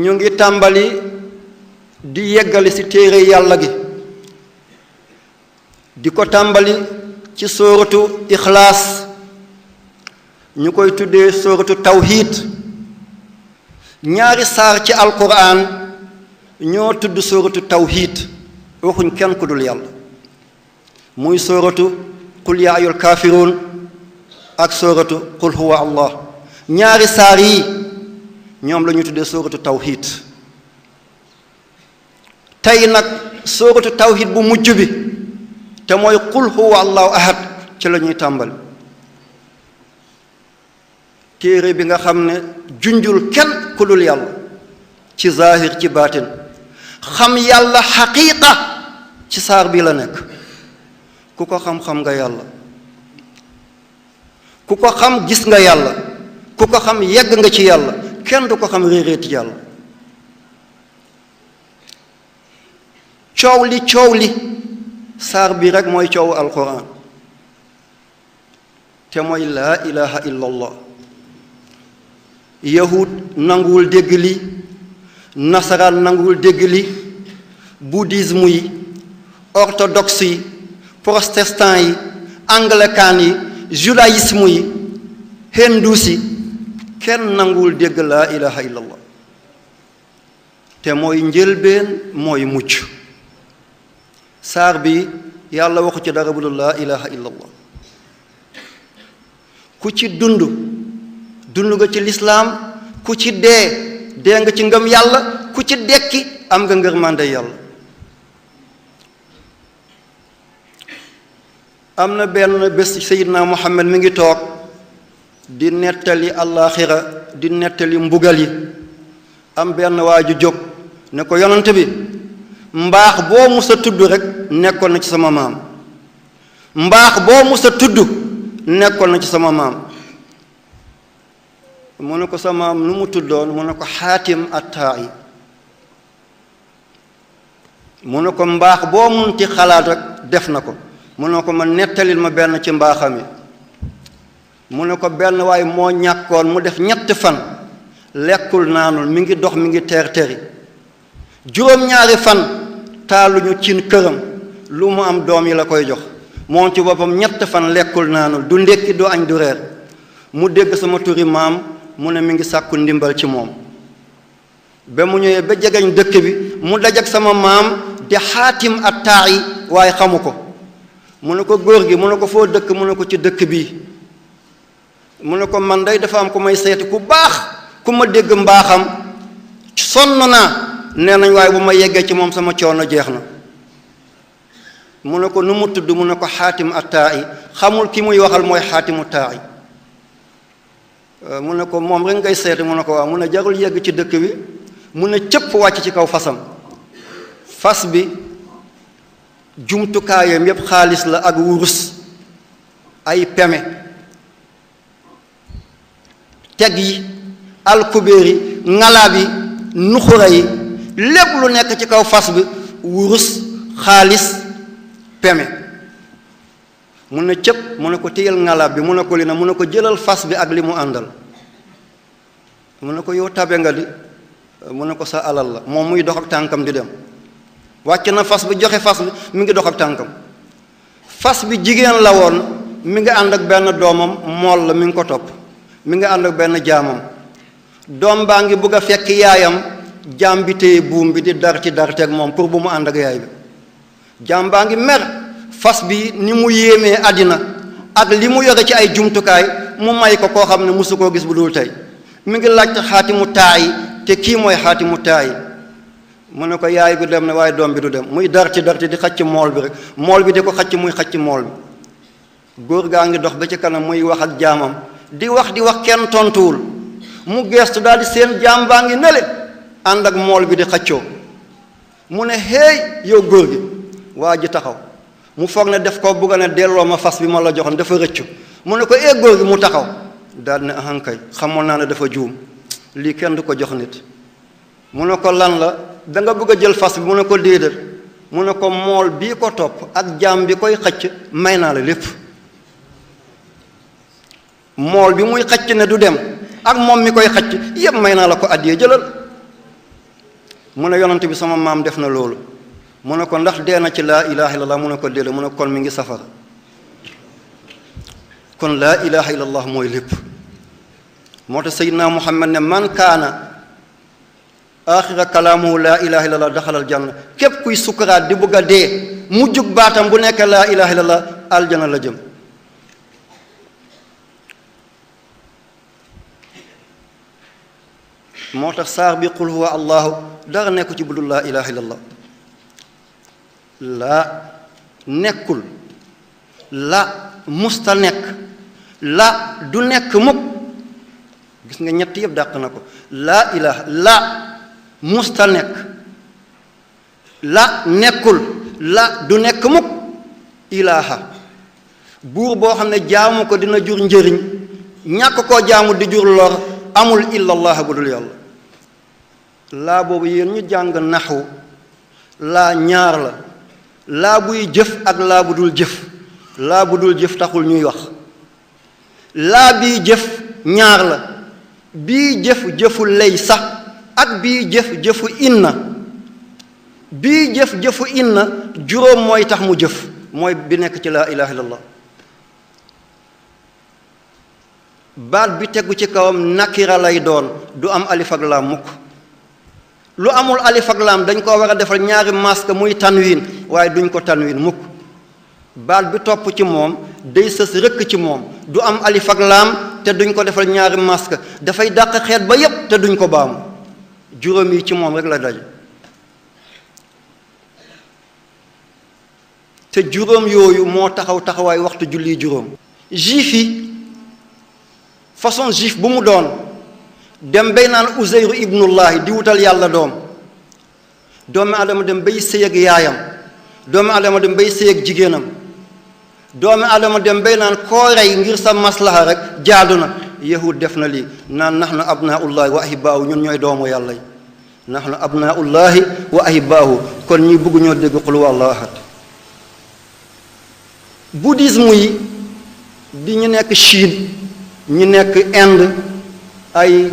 ñu ngi tàmbali di yeggali ci téere yàlla gi di ko tàmbali ci sóoratu ixlaas ñu koy tuddee sóoratu tawhid ñaari saar ci alquran ñoo tudd sóoratu tawhid waxuñ kenn ku dul yàlla muy sóoratu qul yaa ayyuhal kaafiruun ak sóoratu qul huwa allah ñaari saar yi ñoom la ñu tuddee sóoratu tawhid tey nag sóoratu tawhid bu mujj bi te mooy qul huwa allahu ahad ci la ñuy tàmbali téere bi nga xam ne junjul kenn ku dul yàlla ci zahir ci baatin xam yàlla xaqiiqa ci saar bi la nekk ku ko xam-xam nga yàlla ku ko xam gis nga yàlla ku ko xam yegg nga ci yàlla kenn du ko xam réeréeti yàlla coow li saar bi rek mooy coowu alquran te mooy laa ilaha illa allah yahud nanguwul dégg li nasaraan nanguwul dégg li bouddhisme yi orthodoxe yi protestant yi anglican yi judaïsme yi hindus yi kenn nanguwul dégg laa ilaha illa allah te mooy njëlbeen mooy mucc saar bi yàlla waxu ci dara bu dul laa ilaha illa allah ku ci dund nga ci lislaam ku ci dee nga ci ngëm yàlla ku ci dekki am nga ngërmande yàlla am na benn bés Seydina Muhammad mi ngi toog di nettali àllaaxira di nettali mbugal yi am benn waa ju jóg ne ko yonent bi mbaax boo musa tudd rek nekkoon na ci sama maam mbaax boo musa tudd nekkoon na ci sama maam mu ne ko sa maam nu mu tuddoon mu ne ko xaatim attaa'i mu ne ko mbaax boo munti xalaat rek def na ko mu ne ko ma nettalil ma benn ci mbaaxam yi mu ne ko benn waaye moo ñàkkoon mu def 3 fan lekkul naanul mi ngi dox mi ngi teer-teri juróom-ñaari fan taaluñu cin këram lu mu am doom yi la koy jox moom ci boppam 3 fan lekkul naanul du ndékki du añ du reer mu dégg sama turi maam mu ne mi ngi sàkku ndimbal ci moom ba mu ñëwee ba jegeñ dëkk bi mu dajak sama maam di xaatim attaa'i waaye xamu ko mu ne ko góor gi mu ne ko foo dëkk mu ne ko ci dëkk bii mu ne ko man day dafa am ku may seeti ku baax ku ma dégg mbaaxam sonn naa nee nañ waaye bu ma yeggee ci moom sama coono jeex na mu ne ko nu mu tudd mu ne ko xaatim attaa'i xamul ki muy waxal mooy xaatimu taa'i mu ne ko moom rek ngay seeti mu ne ko waaw mu ne jarul yegg ci dëkk bi mu ne cëpp wàcc ci kaw fasam fas bi jumtukaayam yépp xaalis la ak wurus ay peme teg yi alkubéer yi ngalaab yi nuxura yi lépp lu nekk ci kaw fas bi wurus xaalis peme mu ne cëpp mu ne ko téyal ngalaab bi mu ne ko li na mu ne ko jëlal fas bi ak li mu àndal mu ne ko yow tabe nga di mu ne ko sa alal la moom muy dox ak tànkam di dem wàcc na fas bi joxe fas bi mi ngi dox ak tànkam fas bi jigéen la woon mi ngi ànd ak benn doomam mool la mi ngi ko topp mi ngi ànd ak benn jaamam doom baa ngi bëgg a fekk yaayam jaam bi téye buum bi di darteeg moom pour bu mu ànd ak yaay bi jaam baa ngi mer fas bi ni mu yéemee àddina ak li mu yore ci ay jumtukaay mu may ko koo xam ne mosu koo gis bu dul tey mi ngi laajte xaatimu taayi te kii mooy xaatimu taayi mu ne ko yaay bi dem ne waaye doom bi du dem muy darti di xacc mool bi rek mool bi di ko xacc muy xacc mool bi góor gaa ngi dox ba ci kanam muy wax ak jaamam di wax kenn tontuwul mu geestu daal di seen jaam baa ngi nele ànd ak mool bi di xaccoo mu ne hey yow góor gi waa ji taxaw mu foog ne def ko bugg ne delloo ma fas bi ma la joxoon dafa rëccu mu ne ko góor gi mu taxaw daal ne ahankay xamoon naa ne dafa juum lii kenn du ko jox nit mu ne ko lan la da nga bëgg a jël fas bi mu ne ko déedéet mu ne ko mool bii ko topp ak jaam bi koy xëcc may naa la lépp mool bi muy xëcc ne du dem ak moom mi koy xëcc yépp may naa la ko addiyee jëlal mu ne yonent bi sama maam def na loolu mu ne ko ndax dee na ci laa ilaha illallah mu ne ko déedéet mu ne kon mi ngi safara kon laa ilaha illallah mooy lépp moo tax Seydina Muhammad ne man kaana axira kalaamuhu laa ilaha illallah daxalal janna képp kuy sukkaraat di bëgg a dee mujjug baatam bu nekk laa ilaha illallah aljana la jëm moo tax saar bi qul huwa allahu dara nekku ci budul laa ilaha illallah laa nekkul la musta nekk la du nekk mukk gis nga ñett yëpp dàq na ko laa ilaha la musta nekk la nekkul la du nekk mukk ilaha buur boo xam ne jaamu ko dina jur njëriñ ñàkk koo jaamu di jur lor amul illallah bu dul yàlla laa boobu yéen ñu jàng naxu laa ñaar la laa buy jëf ak laa bu dul jëf laa bu dul jëf taxul ñuy wax laa bii jëf ñaar la bii jëf jëfu lay sax ak bii jëf jëfu inna bii jëf jëfu inna juróom mooy tax mu jëf mooy bi nekk ci laa ilaha illallah baat bi tegu ci kawam nakira lay doon du am alif ak laam mukk lu amul alif ak laam dañ koo war a defal ñaari masque muy tanwin waaye duñ ko tanwin mukk baat bi topp ci moom day sës rëkk ci moom du am alif ak laam te duñ ko defal ñaari masque dafay dàq xeet ba yépp te duñ ko baamu juróom yi ci moom rek la daj te juróom yooyu moo taxaw taxawaay waxtu julli juróom juif yi façon juif bu mu doon dem bay naan Uzayru ibnullahi di wutal yàlla doom doomi adama dem bay sëy ak yaayam doomi adama dem bay sëy ak jigéenam doomi adama dem bay naan koo rey ngir sa maslaha rek jaadu na yahud def na lii naan nahnu abnaullahi wa ahibaahu ñun ñooy doomu yàlla yi nahnu abnaullahi wa ahibaahu kon ñi bëgg ñoo dégg qul huwallahu ahad bouddhisme yi di ñu nekk Chine ñu nekk Inde ay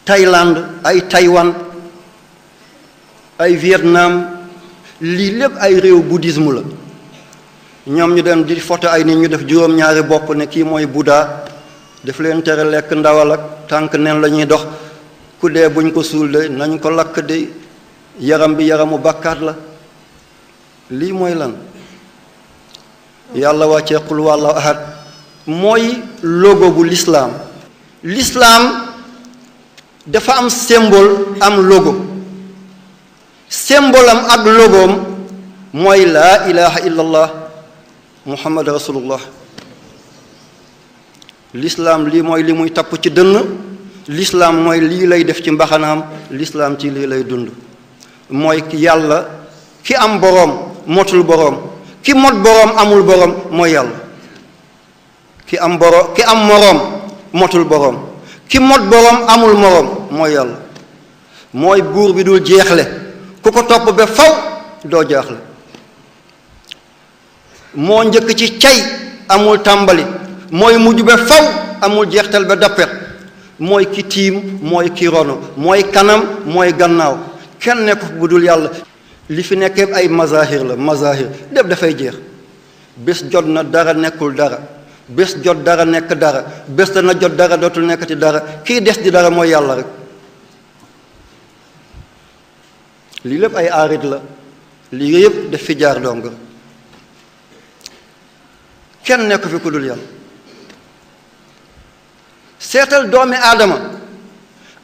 Thaïlande ay Taïwan ay Vietnam lii lépp ay réew bouddhisme la ñoom ñu dem di photo ay nit ñu def juróom-ñaari bopp ne kii mooy Bouddha daf leen tere lekk ndawal ak tànk nen la ñuy dox ku dee buñ ko suul de nañ ko lakk de yaram bi yaramu bàkkaat la lii mooy lan yàlla wàccee qul huwallahu ahad mooy logo bu l'islam dafa am symbole am logo symbole am ak logoom mooy laa ilaha illallah muhammad rasulullah l'islam lii mooy li muy tapp ci dënn l'islam mooy lii lay def ci mbaxanaam l'islam ci lii lay dund mooy yàlla ki am boroom motul boroom ki mot boroom amul boroom mooy yàlla ki am moroom motul boroom ki mot boroom amul moroom mooy yàlla mooy buur bi dul jeexle ku ko topp ba faw doo jaaxle moo njëkk ci cay amul tàmbali mooy mujj ba faw amul jeextal ba dappet mooy ki tiim mooy ki ronu mooy kanam mooy gannaaw kenn nekk bu dul yàlla li fi nekkee ay mazahir la mazahir lépp dafay jeex bés jot na dara nekkul dara bés jot dara nekk dara bés dana jot dara dootul nekkati dara kii des di dara mooy yàlla rek lii lépp ay aarit la lii yëpp daf fi jaar dong kenn nekk fi ku dul yàlla seetal doomi aadama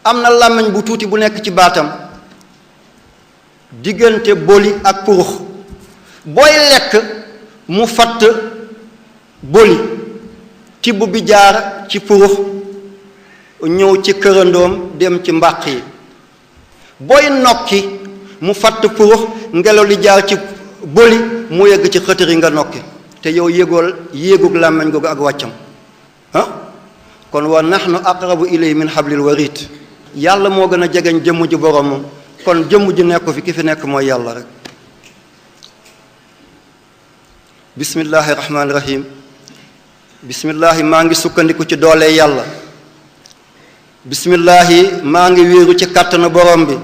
am na làmmiñ bu tuuti bu nekk ci baatam diggante boli ak purux booy lekk mu fatt boli tibb bi jaar ci purux ñëw ci kërandoom dem ci mbàq yi booy nokki mu fatt purux ngelaw li jaar ci boli mu yegg ci xëtër yi nga nokki te yow yéegug làmmiñ googu ak wàccam kon wa nahnu aqrabu ilay min hablil warid yàlla moo gën a jegeñ jëmm ji boromam kon jëmm ji nekku fi ki fi nekk mooy yàlla rek bismillahi rahmaani rahim bismillahi maa ngi sukkandiku ci doole yàlla bismillahi maa ngi wéeru ci kàttanu borom bi.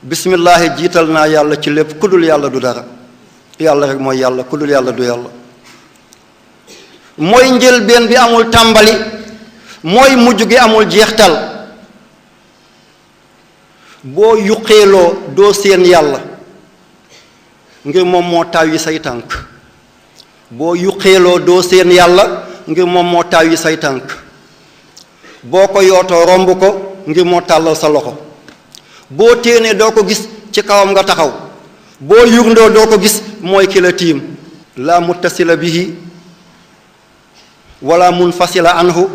bismillahi jiital naa yàlla ci lépp ku dul yàlla du dara. yàlla rek mooy yàlla ku dul yàlla du yàlla. mooy njëlbeen bi amul tàmbali. mooy mujj gi amul jeextal. boo yuqeeloo doo seen yàlla ngir moom moo tàyyi say tànk. boo yuqeeloo doo seen yàlla ngir moom moo tàyyi say tànk. boo ko yootoo romb ko ngir moo tàllal sa loxo. boo téenee doo ko gis ci kawam nga taxaw. boo yurndoo doo ko gis mooy ki la tiim. laa muttasila bihi wala munfasila anhu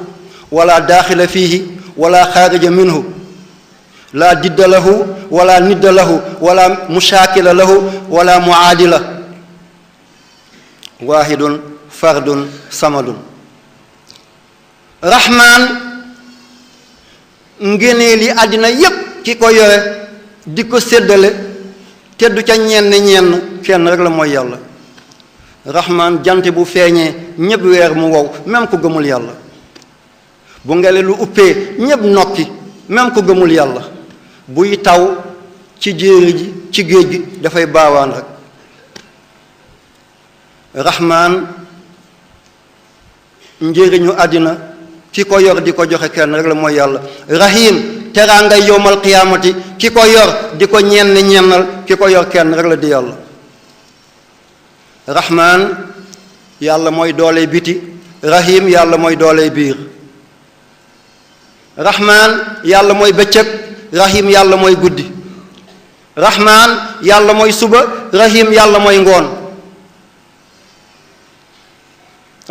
wala daaxila fiihi wala xaarija minhu laa didda lahu wala nidda lahu wala mushaakila lahu wala muaadila waahidun fardun samadun. rahmaan ngénee li àddina yépp ki ko yore di ko séddale te du ca ñenn kenn rek la mooy yàlla. rahmaan jant bu feeñee ñépp weer mu wow même ku gëmul yàlla. bu ngelaw lu uppee ñépp nokki même ku gëmul yàlla. buy taw ci jéeri ji ci géej gi dafay baawaan rek. rahmaan njëriñu àddina ki ko yor di ko joxe kenn rek la mooy yàlla. rahim teraangay yowmal qiyaamati ki ko yor di ko ñennal ki ko yor kenn rek la di yàlla. rahmaan yàlla mooy doole biti. rahim yàlla mooy doole biir. rahmaan yàlla mooy bëccëg. rahim yàlla mooy guddi. rahmaan yàlla mooy suba. rahim yàlla mooy ngoon.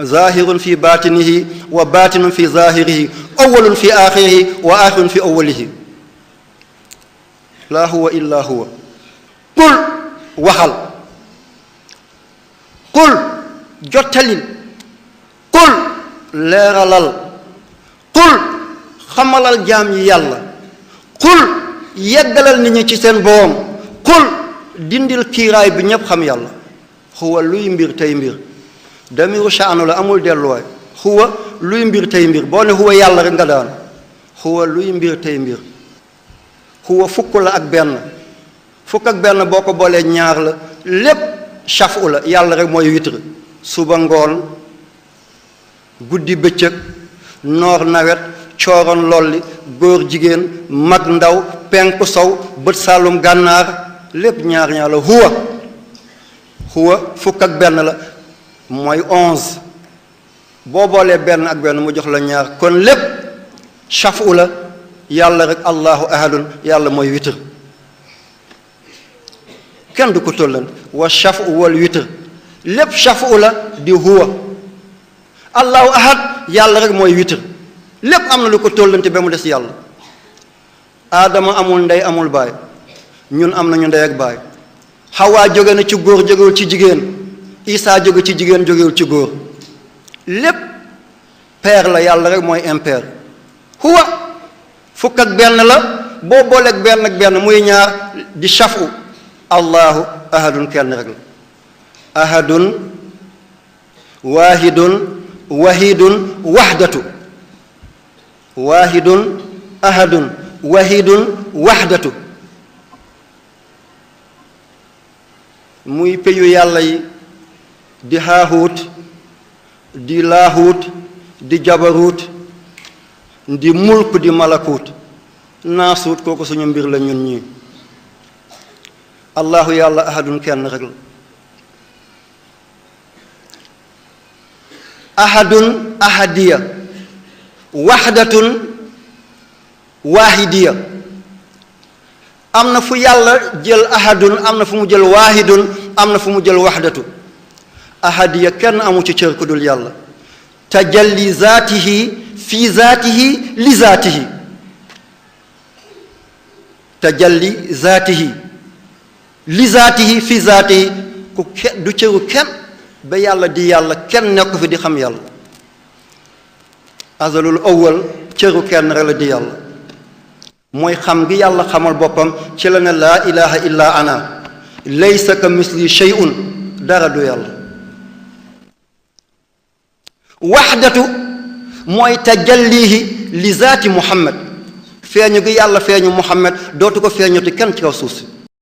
zahirun fi batinihi wa batinun fi zahirihi awwalun fi axirihi wa axirun fi awwalihi laa huwa illa huwa. qul waxal. qul jottalil. qul leeralal. qul xamalal jaam yi yàlla. qul yeggalal nit ñi ci seen borom. qul dindil kiiraay bi ñépp xam yàlla. huwa luy mbir tey mbir. damiru shaanu la amul delluwaay. huwa luy mbir tey mbir boo ne huwa yàlla rek nga daan. huwa luy mbir tey mbir. huwa fukk la ak benn. fukk ak benn boo ko boolee ñaar la lépp shafu la yàlla rek mooy witre. suba ngoon guddi bëccëg noor nawet cooroon lolli góor jigéen mag ndaw penku sow bët saalum gànnaar lépp ñaar la. huwa fukk ak benn la mooy 11 boo boolee benn ak benn mu jox la ñaar kon lépp shafu la yàlla rek allahu ahadun yàlla mooy witr. kenn du ko tollan wa shafu wal witr lépp shafu la di huwa. allahu ahad yàlla rek mooy witr. lépp am na lu ko tollante ba mu des yàlla. aadama amul ndey amul baay ñun am nañu ndey ak baay. xawaa jóge na ci góor jógewul ci jigéen. isaa jóge ci jigéen jógewul ci góor. lépp père la yàlla rek mooy impair. huwa fukk ak benn la boo booleeg benn ak benn muy ñaar di shafu. allahu ahadun kenn rek la. ahadun waahidun wahidun wahdatu. waahidun ahadun wahidun wahdatu. muy peyu yàlla yi di haahuut di laahuut di jabaruut di mulk di malakuut naasuut kooku suñu mbir la ñun ñii. allahu yàlla ahadun kenn rek la. ahadun ahadiya waxdatun waahidiya. am na fu yàlla jël ahadun am na fu mu jël waahidun am na fu mu jël waxdatu. ahadiya kenn amu ci cër ku dul yàlla. tajalli zaatihi fi zaatihi li zaatihi. tajalli zaatihi li zaatihi fi zaatihi ku du cëru kenn ba yàlla di yàlla kenn nekku fi di xam yàlla. azalul awwal cëru kenn rek la di yàlla mooy xam gi yàlla xamal boppam ci la ne laa ilaha illa ana laysa ka misli shay'un dara du yàlla. waxdatu mooy tajallihi li zaati muhammad feeñu gi yàlla feeñu Muhammad dootu ko feeñuti kenn ci kaw suuf si